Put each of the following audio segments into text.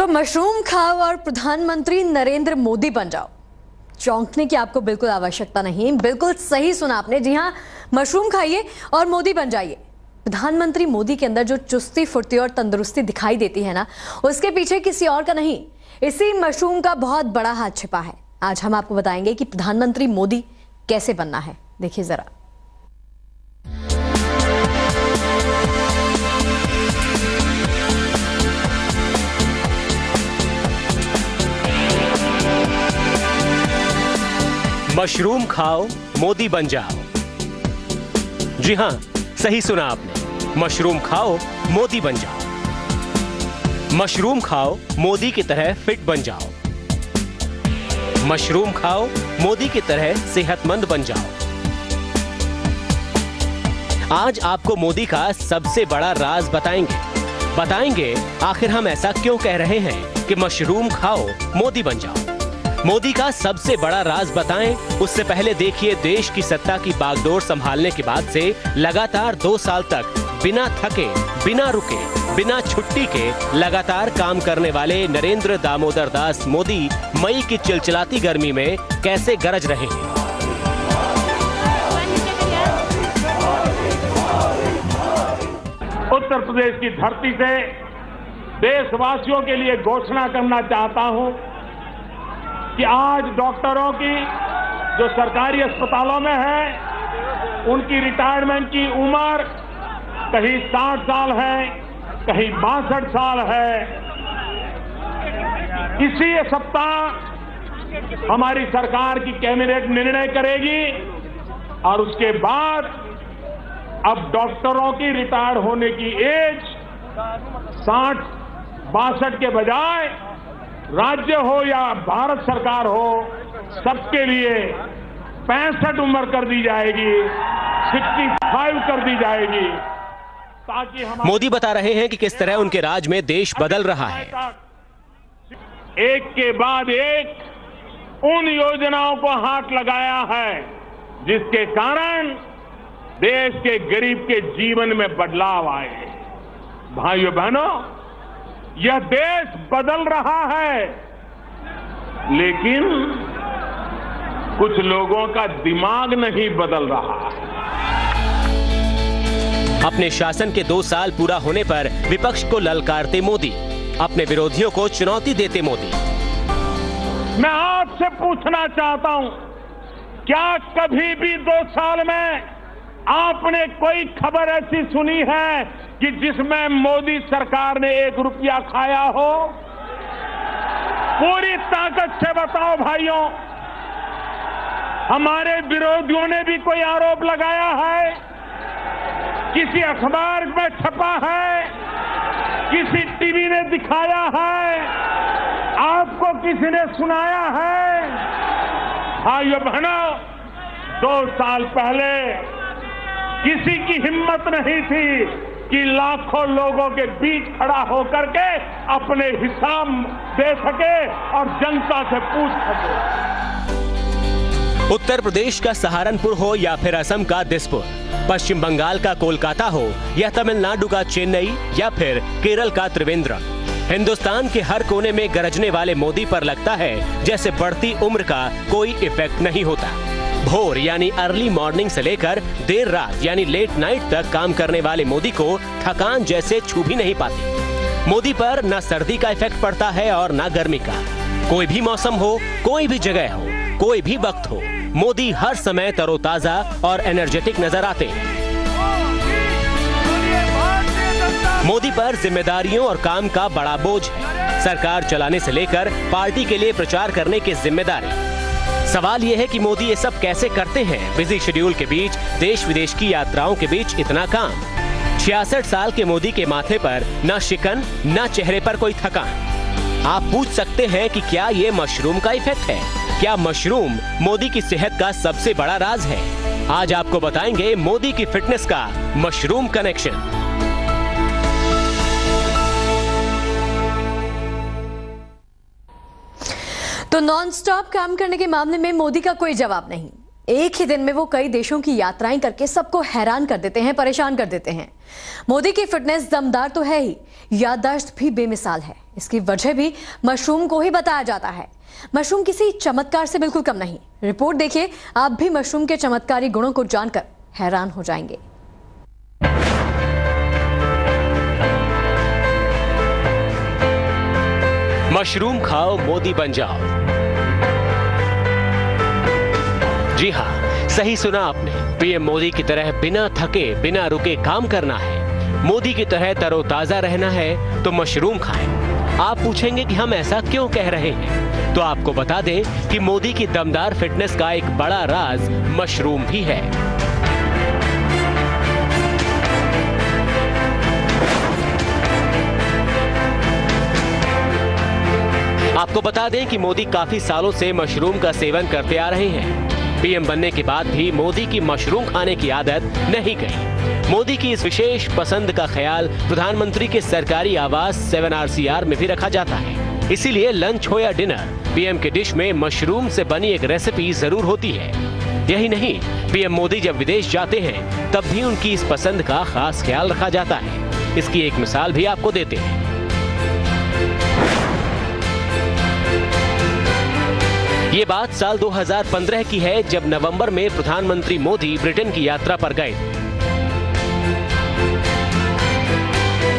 तो मशरूम खाओ और प्रधानमंत्री नरेंद्र मोदी बन जाओ। चौंकने की आपको बिल्कुल आवश्यकता नहीं, बिल्कुल सही सुना आपने। जी हाँ, मशरूम खाइए और मोदी बन जाइए। प्रधानमंत्री मोदी के अंदर जो चुस्ती, फुर्ती और तंदुरुस्ती दिखाई देती है ना, उसके पीछे किसी और का नहीं, इसी मशरूम का बहुत बड़ा हाथ छिपा है। आज हम आपको बताएंगे कि प्रधानमंत्री मोदी कैसे बनना है। देखिए जरा। मशरूम खाओ, मोदी बन जाओ। जी हां, सही सुना आपने। मशरूम खाओ, मोदी बन जाओ। मशरूम खाओ, मोदी की तरह फिट बन जाओ। मशरूम खाओ, मोदी की तरह सेहतमंद बन जाओ। आज आपको मोदी का सबसे बड़ा राज बताएंगे आखिर हम ऐसा क्यों कह रहे हैं कि मशरूम खाओ, मोदी बन जाओ। मोदी का सबसे बड़ा राज बताएं, उससे पहले देखिए देश की सत्ता की बागडोर संभालने के बाद से लगातार 2 साल तक बिना थके, बिना रुके, बिना छुट्टी के लगातार काम करने वाले नरेंद्र दामोदर दास मोदी मई की चिलचिलाती गर्मी में कैसे गरज रहे हैं। उत्तर प्रदेश की धरती से देशवासियों के लिए घोषणा करना चाहता हूं कि आज डॉक्टरों की जो सरकारी अस्पतालों में है, उनकी रिटायरमेंट की उम्र कहीं 60 साल है, कहीं 62 साल है। इसी सप्ताह हमारी सरकार की कैबिनेट निर्णय करेगी और उसके बाद अब डॉक्टरों की रिटायर होने की एज 60-62 के बजाय राज्य हो या भारत सरकार हो, सबके लिए 65 उम्र कर दी जाएगी, 65 कर दी जाएगी, ताकि हम। मोदी बता रहे हैं कि किस तरह उनके राज में देश बदल रहा है। एक के बाद एक उन योजनाओं को हाथ लगाया है जिसके कारण देश के गरीब के जीवन में बदलाव आए। भाइयों बहनों, यह देश बदल रहा है, लेकिन कुछ लोगों का दिमाग नहीं बदल रहा है। अपने शासन के 2 साल पूरा होने पर विपक्ष को ललकारते मोदी, अपने विरोधियों को चुनौती देते मोदी। मैं आपसे पूछना चाहता हूं, क्या कभी भी 2 साल में आपने कोई खबर ऐसी सुनी है कि जिसमें मोदी सरकार ने 1 रुपया खाया हो? पूरी ताकत से बताओ भाइयों। हमारे विरोधियों ने भी कोई आरोप लगाया है? किसी अखबार में छपा है? किसी टीवी ने दिखाया है? आपको किसी ने सुनाया है? भाइयों बहनों, 2 साल पहले किसी की हिम्मत नहीं थी कि लाखों लोगों के बीच खड़ा होकर के अपने हिसाब दे सके और जनता से पूछ सके। उत्तर प्रदेश का सहारनपुर हो या फिर असम का दिसपुर, पश्चिम बंगाल का कोलकाता हो या तमिलनाडु का चेन्नई या फिर केरल का त्रिवेंद्रम, हिंदुस्तान के हर कोने में गरजने वाले मोदी पर लगता है जैसे बढ़ती उम्र का कोई इफेक्ट नहीं होता। भोर यानी अर्ली मॉर्निंग से लेकर देर रात यानी लेट नाइट तक काम करने वाले मोदी को थकान जैसे छू भी नहीं पाती। मोदी पर न सर्दी का इफेक्ट पड़ता है और न गर्मी का। कोई भी मौसम हो, कोई भी जगह हो, कोई भी वक्त हो, मोदी हर समय तरोताजा और एनर्जेटिक नजर आते हैं। मोदी पर जिम्मेदारियों और काम का बड़ा बोझ है। सरकार चलाने से लेकर पार्टी के लिए प्रचार करने की जिम्मेदारी। सवाल यह है कि मोदी ये सब कैसे करते हैं? बिजी शेड्यूल के बीच, देश विदेश की यात्राओं के बीच इतना काम। 66 साल के मोदी के माथे पर न शिकन, न चेहरे पर कोई थकान। आप पूछ सकते हैं कि क्या ये मशरूम का इफेक्ट है? क्या मशरूम मोदी की सेहत का सबसे बड़ा राज है? आज आपको बताएंगे मोदी की फिटनेस का मशरूम कनेक्शन। तो नॉन स्टॉप काम करने के मामले में मोदी का कोई जवाब नहीं। एक ही दिन में वो कई देशों की यात्राएं करके सबको हैरान कर देते हैं, परेशान कर देते हैं। मोदी की फिटनेस दमदार तो है ही, याददाश्त भी बेमिसाल है। इसकी वजह भी मशरूम को ही बताया जाता है। मशरूम किसी चमत्कार से बिल्कुल कम नहीं। रिपोर्ट देखिए, आप भी मशरूम के चमत्कारी गुणों को जानकर हैरान हो जाएंगे। मशरूम खाओ, मोदी बन जाओ। जी हाँ, सही सुना आपने। पीएम मोदी की तरह बिना थके, बिना रुके काम करना है, मोदी की तरह तरोताजा रहना है तो मशरूम खाएं। आप पूछेंगे कि हम ऐसा क्यों कह रहे हैं, तो आपको बता दें कि मोदी की दमदार फिटनेस का एक बड़ा राज मशरूम भी है। आपको बता दें कि मोदी काफी सालों से मशरूम का सेवन करते आ रहे हैं। पीएम बनने के बाद भी मोदी की मशरूम खाने की आदत नहीं गई। मोदी की इस विशेष पसंद का ख्याल प्रधानमंत्री के सरकारी आवास 7RCR में भी रखा जाता है। इसीलिए लंच हो या डिनर, पीएम के डिश में मशरूम से बनी एक रेसिपी जरूर होती है। यही नहीं, पीएम मोदी जब विदेश जाते हैं तब भी उनकी इस पसंद का खास ख्याल रखा जाता है। इसकी एक मिसाल भी आपको देते हैं। ये बात साल 2015 की है, जब नवंबर में प्रधानमंत्री मोदी ब्रिटेन की यात्रा पर गए।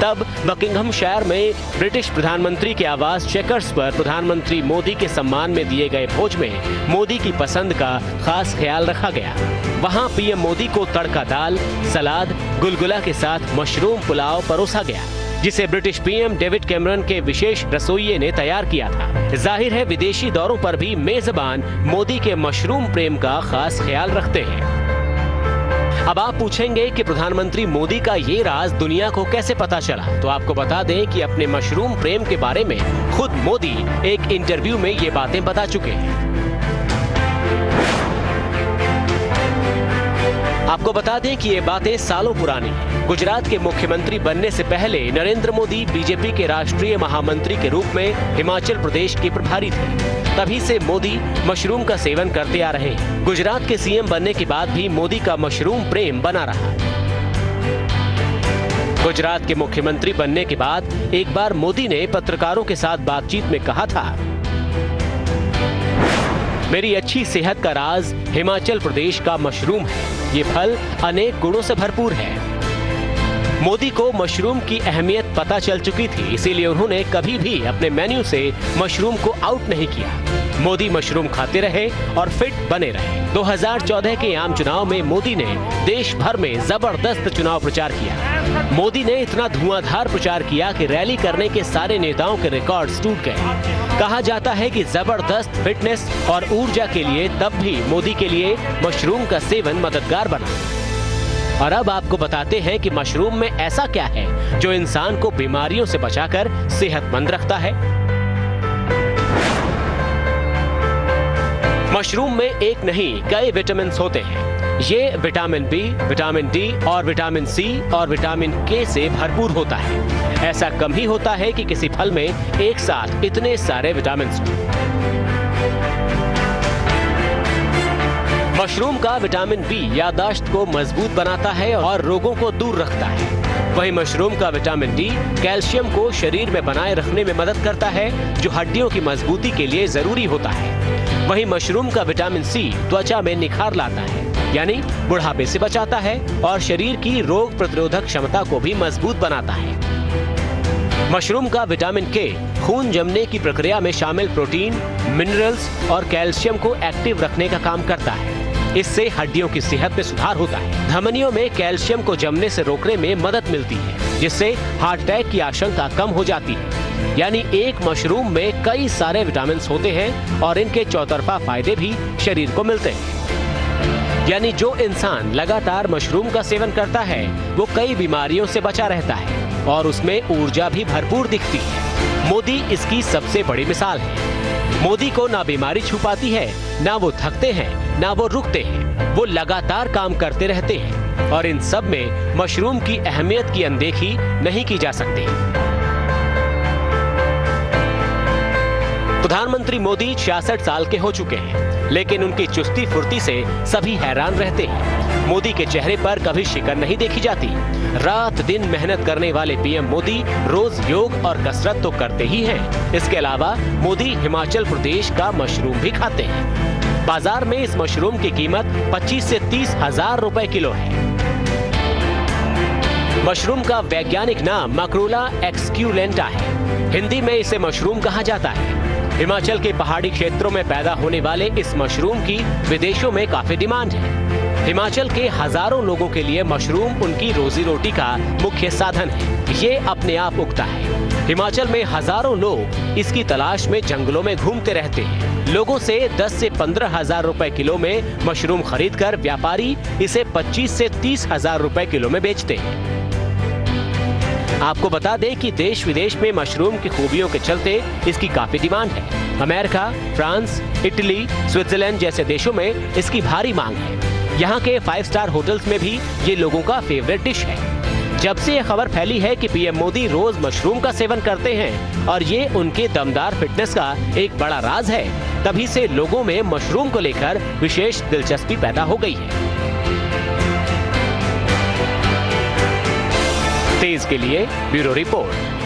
तब बकिंघमशायर में ब्रिटिश प्रधानमंत्री के आवास चेकर्स पर प्रधानमंत्री मोदी के सम्मान में दिए गए भोज में मोदी की पसंद का खास ख्याल रखा गया। वहां पीएम मोदी को तड़का दाल, सलाद, गुलगुला के साथ मशरूम पुलाव परोसा गया, जिसे ब्रिटिश पीएम डेविड कैमरन के विशेष रसोइये ने तैयार किया था। जाहिर है, विदेशी दौरों पर भी मेजबान मोदी के मशरूम प्रेम का खास ख्याल रखते हैं। अब आप पूछेंगे कि प्रधानमंत्री मोदी का ये राज दुनिया को कैसे पता चला, तो आपको बता दें कि अपने मशरूम प्रेम के बारे में खुद मोदी एक इंटरव्यू में ये बातें बता चुके हैं। आपको बता दें कि ये बातें सालों पुरानी हैं। गुजरात के मुख्यमंत्री बनने से पहले नरेंद्र मोदी बीजेपी के राष्ट्रीय महामंत्री के रूप में हिमाचल प्रदेश के प्रभारी थे। तभी से मोदी मशरूम का सेवन करते आ रहे हैं। गुजरात के सीएम बनने के बाद भी मोदी का मशरूम प्रेम बना रहा। गुजरात के मुख्यमंत्री बनने के बाद एक बार मोदी ने पत्रकारों के साथ बातचीत में कहा था, मेरी अच्छी सेहत का राज हिमाचल प्रदेश का मशरूम है। ये फल अनेक गुणों से भरपूर है। मोदी को मशरूम की अहमियत पता चल चुकी थी, इसीलिए उन्होंने कभी भी अपने मेन्यू से मशरूम को आउट नहीं किया। मोदी मशरूम खाते रहे और फिट बने रहे। 2014 के आम चुनाव में मोदी ने देश भर में जबरदस्त चुनाव प्रचार किया। मोदी ने इतना धुआंधार प्रचार किया कि रैली करने के सारे नेताओं के रिकॉर्ड्स टूट गए। कहा जाता है कि जबरदस्त फिटनेस और ऊर्जा के लिए तब भी मोदी के लिए मशरूम का सेवन मददगार बना। और अब आपको बताते हैं कि मशरूम में ऐसा क्या है जो इंसान को बीमारियों से बचाकर सेहतमंद रखता है। मशरूम में एक नहीं कई विटामिन होते हैं। ये विटामिन बी, विटामिन डी और विटामिन सी और विटामिन के से भरपूर होता है। ऐसा कम ही होता है कि किसी फल में एक साथ इतने सारे विटामिन हों। मशरूम का विटामिन बी याददाश्त को मजबूत बनाता है और रोगों को दूर रखता है। वहीं मशरूम का विटामिन डी कैल्शियम को शरीर में बनाए रखने में मदद करता है, जो हड्डियों की मजबूती के लिए जरूरी होता है। वहीं मशरूम का विटामिन सी त्वचा में निखार लाता है, यानी बुढ़ापे से बचाता है और शरीर की रोग प्रतिरोधक क्षमता को भी मजबूत बनाता है। मशरूम का विटामिन के खून जमने की प्रक्रिया में शामिल प्रोटीन, मिनरल्स और कैल्शियम को एक्टिव रखने का काम करता है। इससे हड्डियों की सेहत में सुधार होता है। धमनियों में कैल्शियम को जमने से रोकने में मदद मिलती है, जिससे हार्ट अटैक की आशंका कम हो जाती है। यानी एक मशरूम में कई सारे विटामिन होते हैं और इनके चौतरफा फायदे भी शरीर को मिलते हैं। यानी जो इंसान लगातार मशरूम का सेवन करता है वो कई बीमारियों से बचा रहता है और उसमें ऊर्जा भी भरपूर दिखती है। मोदी इसकी सबसे बड़ी मिसाल है। मोदी को ना बीमारी छुपाती है, ना वो थकते हैं, ना वो रुकते हैं। वो लगातार काम करते रहते हैं और इन सब में मशरूम की अहमियत की अनदेखी नहीं की जा सकती। प्रधानमंत्री मोदी 66 साल के हो चुके हैं। लेकिन उनकी चुस्ती फुर्ती से सभी हैरान रहते हैं। मोदी के चेहरे पर कभी शिकन नहीं देखी जाती। रात दिन मेहनत करने वाले पीएम मोदी रोज योग और कसरत तो करते ही हैं। इसके अलावा मोदी हिमाचल प्रदेश का मशरूम भी खाते हैं। बाजार में इस मशरूम की कीमत 25 से 30 हजार रुपए किलो है। मशरूम का वैज्ञानिक नाम मकरूला एक्सक्यूलेंटा है। हिंदी में इसे मशरूम कहा जाता है। हिमाचल के पहाड़ी क्षेत्रों में पैदा होने वाले इस मशरूम की विदेशों में काफी डिमांड है। हिमाचल के हजारों लोगों के लिए मशरूम उनकी रोजी रोटी का मुख्य साधन है। ये अपने आप उगता है। हिमाचल में हजारों लोग इसकी तलाश में जंगलों में घूमते रहते हैं। लोगों से 10 से 15 हजार रुपए किलो में मशरूम खरीदकर व्यापारी इसे 25 से 30 हजार रुपए किलो में बेचते हैं। आपको बता दें कि देश विदेश में मशरूम की खूबियों के चलते इसकी काफी डिमांड है। अमेरिका, फ्रांस, इटली, स्विट्जरलैंड जैसे देशों में इसकी भारी मांग है। यहाँ के 5 स्टार होटल्स में भी ये लोगों का फेवरेट डिश है। जब से ये खबर फैली है कि पीएम मोदी रोज मशरूम का सेवन करते हैं और ये उनके दमदार फिटनेस का एक बड़ा राज है, तभी से लोगों में मशरूम को लेकर विशेष दिलचस्पी पैदा हो गई है। तेज के लिए ब्यूरो रिपोर्ट।